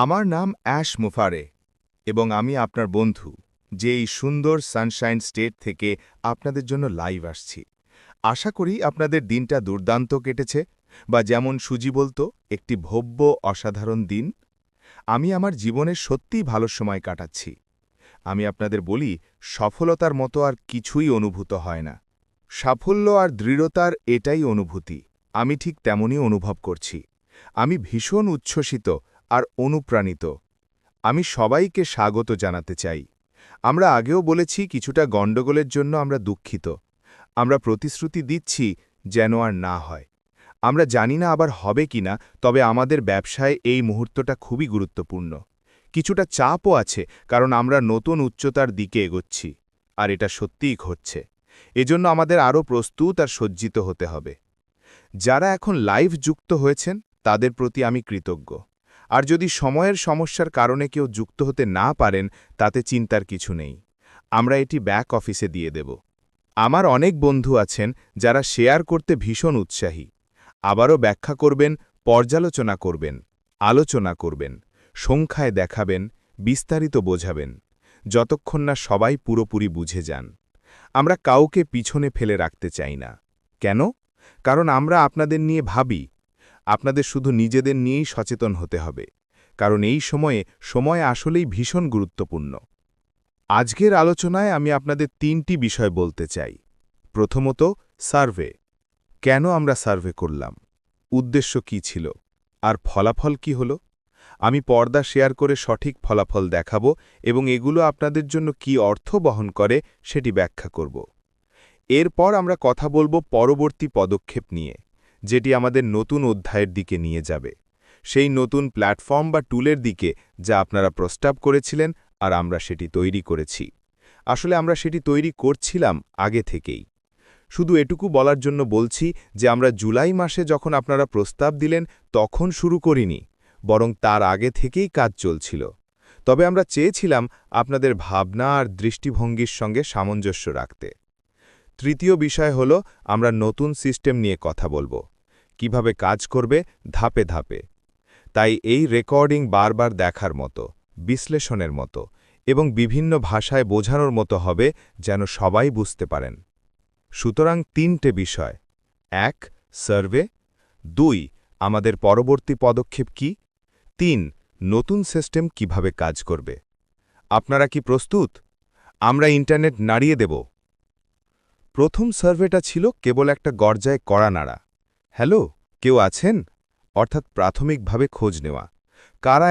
আমার নাম অ্যাশ মুফারে এবং আমি আপনার বন্ধু যে এই সুন্দর সানশাইন স্টেট থেকে আপনাদের জন্য লাইভ আসছি। আশা করি আপনাদের দিনটা দুর্দান্ত কেটেছে, বা যেমন সুজি বলতো, একটি ভব্য অসাধারণ দিন। আমি আমার জীবনের সত্যিই ভালো সময় কাটাচ্ছি। আমি আপনাদের বলি, সফলতার মতো আর কিছুই অনুভূত হয় না। সাফল্য আর দৃঢ়তার এটাই অনুভূতি। আমি ঠিক তেমনই অনুভব করছি। আমি ভীষণ উচ্ছ্বসিত আর অনুপ্রাণিত। আমি সবাইকে স্বাগত জানাতে চাই। আমরা আগেও বলেছি, কিছুটা গণ্ডগোলের জন্য আমরা দুঃখিত। আমরা প্রতিশ্রুতি দিচ্ছি যেন আর না হয়। আমরা জানি না আবার হবে কিনা, তবে আমাদের ব্যবসায় এই মুহূর্তটা খুবই গুরুত্বপূর্ণ। কিছুটা চাপও আছে, কারণ আমরা নতুন উচ্চতার দিকে এগোচ্ছি, আর এটা সত্যিই ঘটছে। এজন্য আমাদের আরও প্রস্তুত আর সজ্জিত হতে হবে। যারা এখন লাইভ যুক্ত হয়েছেন, তাদের প্রতি আমি কৃতজ্ঞ। আর যদি সময়ের সমস্যার কারণে কেউ যুক্ত হতে না পারেন, তাতে চিন্তার কিছু নেই। আমরা এটি ব্যাক অফিসে দিয়ে দেব। আমার অনেক বন্ধু আছেন যারা শেয়ার করতে ভীষণ উৎসাহী। আবারও ব্যাখ্যা করবেন, পর্যালোচনা করবেন, আলোচনা করবেন, সংখ্যায় দেখাবেন, বিস্তারিত বোঝাবেন, যতক্ষণ না সবাই পুরোপুরি বুঝে যান। আমরা কাউকে পিছনে ফেলে রাখতে চাই না। কেন? কারণ আমরা আপনাদের নিয়ে ভাবি। আপনাদের শুধু নিজেদের নিয়েই সচেতন হতে হবে, কারণ এই সময় আসলেই ভীষণ গুরুত্বপূর্ণ। আজকের আলোচনায় আমি আপনাদের ৩টি বিষয় বলতে চাই। প্রথমত, সার্ভে। কেন আমরা সার্ভে করলাম? উদ্দেশ্য কি ছিল? আর ফলাফল কি হল? আমি পর্দা শেয়ার করে সঠিক ফলাফল দেখাবো এবং এগুলো আপনাদের জন্য কি অর্থ বহন করে সেটি ব্যাখ্যা করব। এরপর আমরা কথা বলবো পরবর্তী পদক্ষেপ নিয়ে, যেটি আমাদের নতুন অধ্যায়ের দিকে নিয়ে যাবে, সেই নতুন প্ল্যাটফর্ম বা টুলের দিকে যা আপনারা প্রস্তাব করেছিলেন, আর আমরা সেটি তৈরি করেছি। আসলে আমরা সেটি তৈরি করছিলাম আগে থেকেই। শুধু এটুকু বলার জন্য বলছি যে আমরা জুলাই মাসে যখন আপনারা প্রস্তাব দিলেন তখন শুরু করিনি, বরং তার আগে থেকেই কাজ চলছিল। তবে আমরা চেয়েছিলাম আপনাদের ভাবনা আর দৃষ্টিভঙ্গির সঙ্গে সামঞ্জস্য রাখতে। তৃতীয় বিষয় হল, আমরা নতুন সিস্টেম নিয়ে কথা বলবো, কিভাবে কাজ করবে ধাপে ধাপে। তাই এই রেকর্ডিং বারবার দেখার মতো, বিশ্লেষণের মতো এবং বিভিন্ন ভাষায় বোঝানোর মতো হবে, যেন সবাই বুঝতে পারেন। সুতরাং ৩টে বিষয়: ১. সার্ভে, ২. আমাদের পরবর্তী পদক্ষেপ কি, ৩. নতুন সিস্টেম কিভাবে কাজ করবে। আপনারা কি প্রস্তুত? আমরা ইন্টারনেট নাড়িয়ে দেব। প্রথম সার্ভেটা ছিল কেবল একটা গর্জায় কড়া নাড়া। হ্যালো, কেউ আছেন? অর্থাৎ প্রাথমিকভাবে খোঁজ নেওয়া, কারা